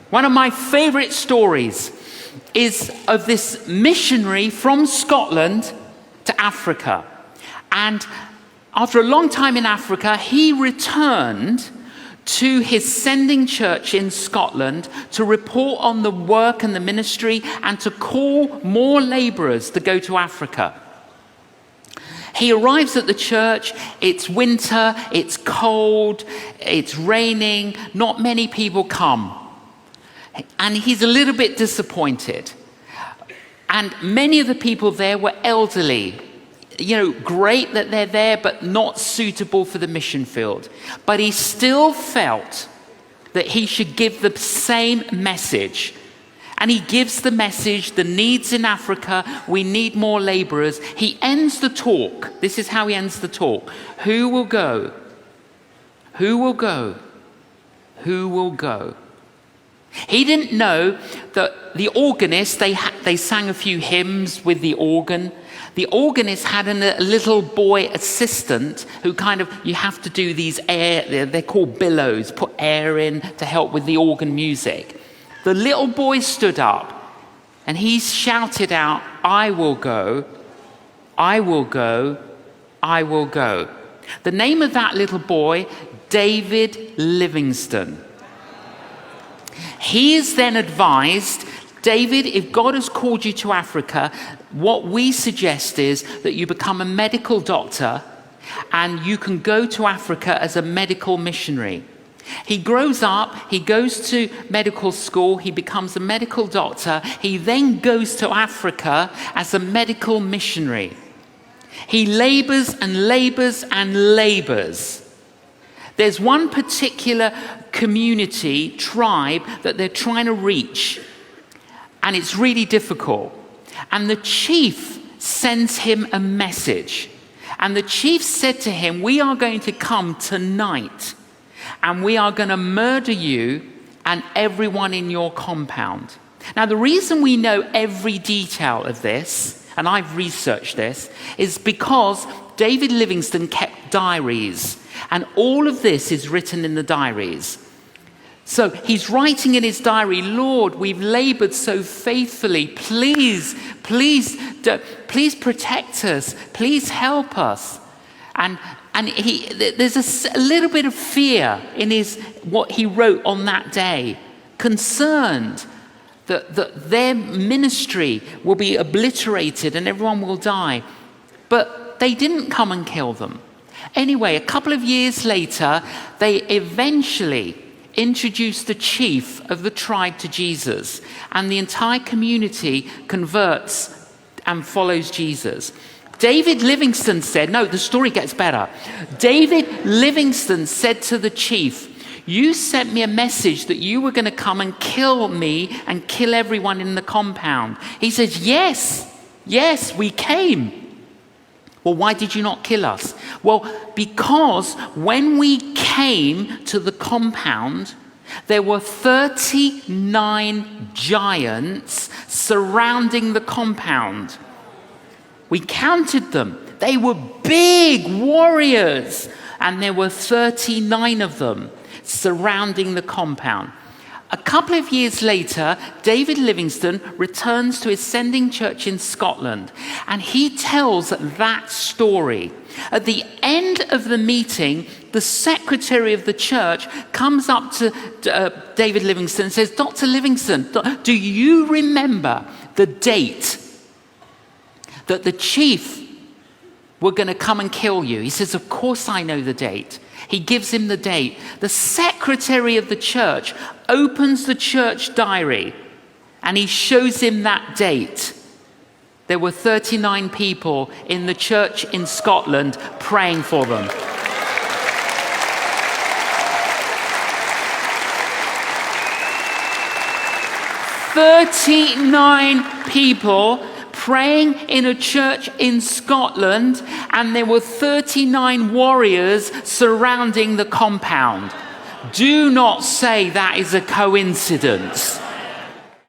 One of my favorite stories is of this missionary from Scotland to Africa. And after a long time in Africa, he returned to his sending church in Scotland to report on the work and the ministry and to call more laborers to go to Africa. He arrives at the church, it's winter, it's cold, it's raining, not many people come. And he's a little bit disappointed. And many of the people there were elderly. Great that they're there, but not suitable for the mission field. But he still felt that he should give the same message. And he gives the message, the needs in Africa, we need more laborers. He ends the talk. This is how he ends the talk. Who will go? Who will go? Who will go? He didn't know that the organist, they sang a few hymns with the organ. The organist had a little boy assistant who you have to do these they're called billows, put air in to help with the organ music. The little boy stood up and he shouted out, I will go, I will go, I will go. The name of that little boy, David Livingstone. He is then advised, David, if God has called you to Africa, what we suggest is that you become a medical doctor and you can go to Africa as a medical missionary. He grows up, he goes to medical school, he becomes a medical doctor, he then goes to Africa as a medical missionary. He labors and labors and labors. There's one particular community, tribe, that they're trying to reach, and it's really difficult. And the chief sends him a message. And the chief said to him, we are going to come tonight, and we are going to murder you and everyone in your compound. Now, the reason we know every detail of this, and I've researched this, is because David Livingstone kept diaries. And all of this is written in the diaries. So he's writing in his diary, Lord, we've labored so faithfully. Please protect us. Please help us. And there's a little bit of fear in what he wrote on that day. Concerned that their ministry will be obliterated and everyone will die. But they didn't come and kill them. Anyway, a couple of years later, they eventually introduced the chief of the tribe to Jesus, and the entire community converts and follows Jesus. David Livingstone said, no, the story gets better. David Livingstone said to the chief, you sent me a message that you were going to come and kill me and kill everyone in the compound. He says, yes, we came. Well, why did you not kill us? Well, because when we came to the compound, there were 39 giants surrounding the compound. We counted them. They were big warriors, and there were 39 of them surrounding the compound. A couple of years later, David Livingstone returns to his sending church in Scotland, and he tells that story. At the end of the meeting, the secretary of the church comes up to David Livingstone and says, Dr. Livingstone, do you remember the date that the chief were going to come and kill you? He says, of course I know the date. He gives him the date. The secretary of the church opens the church diary and he shows him that date. There were 39 people in the church in Scotland praying for them. "39 people praying in a church in Scotland, and there were 39 warriors surrounding the compound. Do not say that is a coincidence.